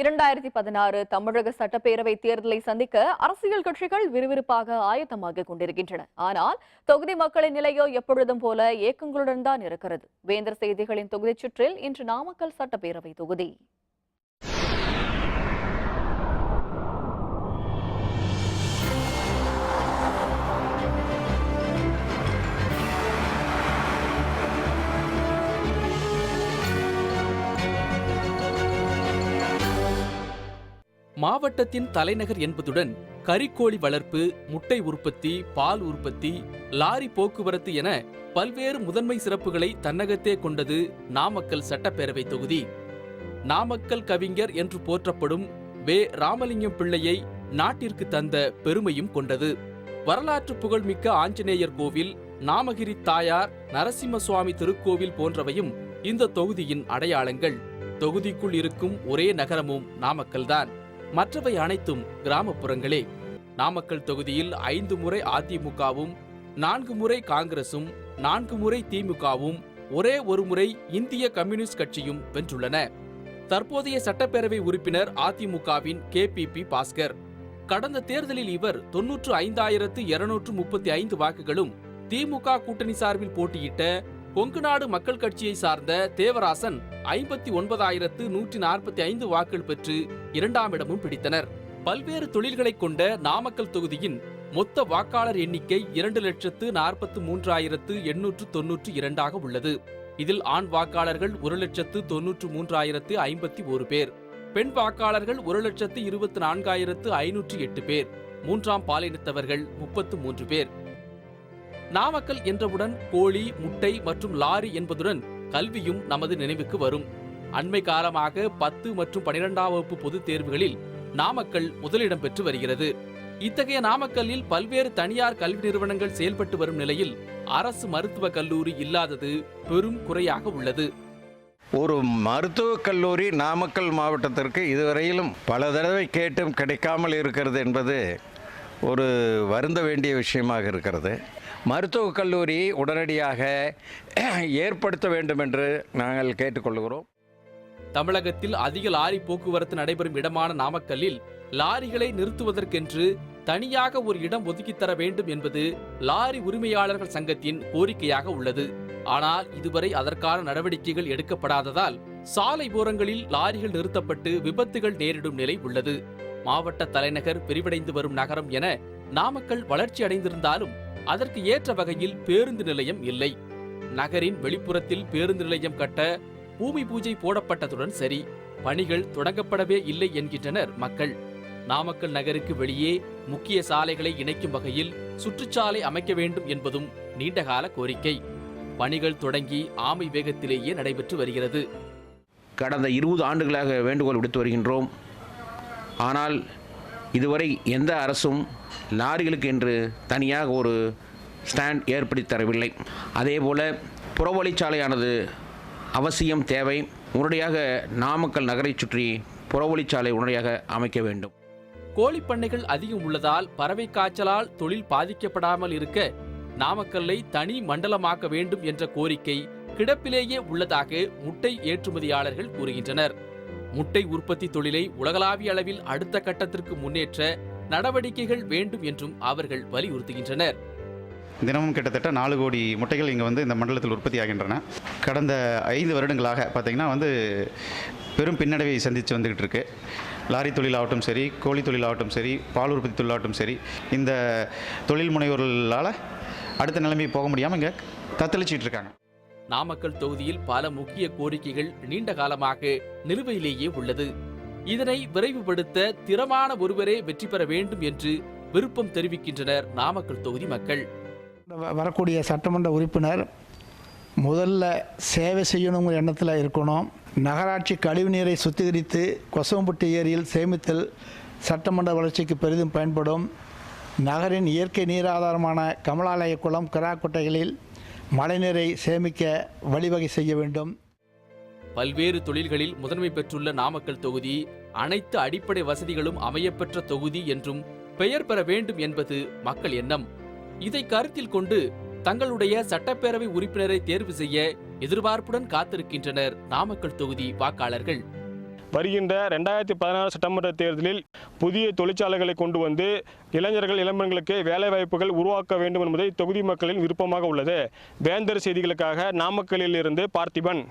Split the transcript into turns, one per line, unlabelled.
2016 தமிழக சட்டப்பேரவை தேர்தலை சந்திக்க அரசியல் கட்சிகள் விறுவிறுப்பாக ஆயத்தமாக கொண்டிருக்கின்றன. ஆனால் தொகுதி மக்களின் நிலையோ எப்பொழுதும் போல ஏக்கங்களுடன் தான் இருக்கிறது. வேந்தர் செய்திகளின் தொகுதி சுற்றில் இன்று நாமக்கல் சட்டப்பேரவை தொகுதி.
மாவட்டத்தின் தலைநகர் என்பதுடன் கறிக்கோழி வளர்ப்பு, முட்டை உற்பத்தி, பால் உற்பத்தி, லாரி போக்குவரத்து என பல்வேறு முதன்மை சிறப்புகளை தன்னகத்தே கொண்டது நாமக்கல் சட்டப்பேரவை தொகுதி. நாமக்கல் கவிஞர் என்று போற்றப்படும் வே. ராமலிங்கம் பிள்ளையை நாட்டிற்கு தந்த பெருமையும் கொண்டது. வரலாற்று புகழ்மிக்க ஆஞ்சநேயர் கோவில், நாமகிரி தாயார், நரசிம்ம சுவாமி திருக்கோவில் போன்றவையும் இந்த தொகுதியின் அடையாளங்கள். தொகுதிக்குள் இருக்கும் ஒரே நகரமும் நாமக்கல்தான். மற்றவை அனைத்தும் கிராமப்புறங்களே. நாமக்கல் தொகுதியில் 5 முறை அதிமுகவும், 4 முறை காங்கிரசும், 4 முறை திமுகவும், ஒரே ஒரு முறை இந்திய கம்யூனிஸ்ட் கட்சியும் வென்றுள்ளன. தற்போதைய சட்டப்பேரவை உறுப்பினர் அதிமுகவின் KPP பாஸ்கர். கடந்த தேர்தலில் இவர் 95,235 வாக்குகளும், திமுக கூட்டணி சார்பில் போட்டியிட்ட கொங்குநாடு மக்கள் கட்சியை சார்ந்த தேவராசன் 59,145 வாக்குகள் பெற்று 2ஆம் இடமும் பிடித்தனர். பல்வேறு தொழில்களை கொண்ட நாமக்கல் தொகுதியின் மொத்த வாக்காளர் எண்ணிக்கை 2,43,892 உள்ளது. இதில் ஆண் வாக்காளர்கள் 1,93,051 பேர், பெண் வாக்காளர்கள் 1,24,508 பேர், 3ஆம் பாலினத்தவர்கள் 33 பேர். நாமக்கல் என்றவுடன் கோழி, முட்டை மற்றும் லாரி என்பதுடன் கல்வியும் நமது நினைவுக்கு வரும். அண்மை காலமாக 10 மற்றும் 12ஆம் வகுப்பு பொதுத் தேர்வுகளில் நாமக்கல் முதலிடம் பெற்று வருகிறது. இத்தகைய நாமக்கல்லில் பல்வேறு தனியார் கல்வி நிறுவனங்கள் செயல்பட்டு வரும் நிலையில் அரசு மருத்துவக் கல்லூரி இல்லாதது பெரும் குறையாக உள்ளது.
ஒரு மருத்துவக் கல்லூரி நாமக்கல் மாவட்டத்திற்கு இதுவரையிலும் பல தடவை கேட்டும் கிடைக்காமல் இருக்கிறது என்பது ஒரு வருந்த வேண்டிய விஷயமாக இருக்கிறது. மருத்துவக் கல்லூரி உடனடியாக ஏற்படுத்த வேண்டும் என்று நாங்கள் கேட்டுக்கொள்கிறோம்.
தமிழகத்தில் அதிக லாரி போக்குவரத்து நடைபெறும் இடமான நாமக்கல்லில் லாரிகளை நிறுத்துவதற்கென்று தனியாக ஒரு இடம் ஒதுக்கித்தர வேண்டும் என்பது லாரி உரிமையாளர்கள் சங்கத்தின் கோரிக்கையாக உள்ளது. ஆனால் இதுவரை அதற்கான நடவடிக்கைகள் எடுக்கப்படாததால் சாலை ஓரங்களில் லாரிகள் நிறுத்தப்பட்டு விபத்துகள் நேரிடும் நிலை உள்ளது. மாவட்ட தலைநகர் விரிவடைந்து வரும் நகரம் என நாமக்கல் வளர்ச்சி அடைந்திருந்தாலும் அதற்கு ஏற்ற வகையில் பேருந்து நிலையம் இல்லை. நகரின் வெளிப்புறத்தில் பேருந்து நிலையம் கட்ட பூமி பூஜை போடப்பட்டதுடன் சரி, பணிகள் தொடங்கப்படவே இல்லை என்கின்றனர் மக்கள். நாமக்கல் நகருக்கு வெளியே முக்கிய சாலைகளை இணைக்கும் வகையில் சுற்றுச்சாலை அமைக்க வேண்டும் என்பதும் நீண்டகால கோரிக்கை. பணிகள் தொடங்கி ஆமை வேகத்திலேயே நடைபெற்று வருகிறது.
கடந்த 20 ஆண்டுகளாக வேண்டுகோள் விடுத்து வருகின்றோம். ஆனால் இதுவரை எந்த அரசும் லாரிகளுக்கு என்று தனியாக ஒரு ஸ்டாண்ட் ஏற்படுத்தி தரவில்லை. அதேபோல் புறவழிச்சாலையானது அவசியம் தேவை. உடனடியாக நாமக்கல் நகரை சுற்றி புறவழிச்சாலை உடனடியாக அமைக்க வேண்டும்.
கோழிப்பண்ணைகள் அதிகம் உள்ளதால் பறவை காய்ச்சலால் தொழில் பாதிக்கப்படாமல் இருக்க நாமக்கல்லை தனி மண்டலமாக்க வேண்டும் என்ற கோரிக்கை கிடப்பிலேயே உள்ளதாக முட்டை ஏற்றுமதியாளர்கள் கூறுகின்றனர். முட்டை உற்பத்தி தொழிலை உலகளாவிய அளவில் அடுத்த கட்டத்திற்கு முன்னேற்ற நடவடிக்கைகள் வேண்டும் என்றும் அவர்கள் வலியுறுத்துகின்றனர்.
தினமும் கிட்டத்தட்ட 4 கோடி முட்டைகள் இங்கே இந்த மண்டலத்தில் உற்பத்தி ஆகின்றன. கடந்த 5 வருடங்களாக பார்த்திங்கன்னா பெரும் பின்னடைவை சந்தித்து வந்துக்கிட்டு இருக்கு. லாரி தொழிலாகட்டும் சரி, கோழி தொழிலாகட்டும் சரி, பால் உற்பத்தி தொழிலாகட்டும் சரி, இந்த தொழில் முனைவோர்களால் அடுத்த நிலைமை போக முடியாமல் இங்கே தத்தளிச்சிட்டு இருக்காங்க.
நாமக்கல் தொகுதியில் பல முக்கிய கோரிக்கைகள் நீண்ட காலமாக நிலுவையிலேயே உள்ளது. இதனை விரைவுபடுத்த திறமான ஒருவரே வெற்றி பெற வேண்டும் என்று விருப்பம் தெரிவிக்கின்றனர் நாமக்கல் தொகுதி மக்கள்.
வரக்கூடிய சட்டமன்ற உறுப்பினர் முதல்ல சேவை செய்யணுங்கிற எண்ணத்தில் இருக்கணும். நகராட்சி கழிவுநீரை சுத்திகரித்து கொசவம்பட்டி ஏரியில் சேமித்தல் சட்டமன்ற வளர்ச்சிக்கு பெரிதும் பயன்படும். நகரின் இயற்கை நீராதாரமான கமலாலய குளம், கிராக்குட்டைகளில் மழைநீரை சேமிக்க வழிவகை செய்ய வேண்டும்.
பல்வேறு தொழில்களில் முதன்மை பெற்றுள்ள நாமக்கல் தொகுதி அனைத்து அடிப்படை வசதிகளும் அமையப்பெற்ற தொகுதி என்றும் பெயர் பெற வேண்டும் என்பது மக்கள் எண்ணம். இதை கருத்தில் கொண்டு தங்களுடைய சட்டப்பேரவை உறுப்பினரை தேர்வு செய்ய எதிர்பார்ப்புடன் காத்திருக்கின்றனர் நாமக்கல் தொகுதி வாக்காளர்கள்.
வருகின்ற 2016 சட்டமன்ற தேர்தலில் புதிய தொழிற்சாலைகளை கொண்டு வந்து இளைஞர்கள் இளம்பெண்களுக்கு வேலைவாய்ப்புகள் உருவாக்க வேண்டும் என்பதை தொகுதி மக்களின் விருப்பமாக உள்ளது. வேந்தர் செய்திகளுக்காக நாமக்கல்லில் இருந்து பார்த்திபன்.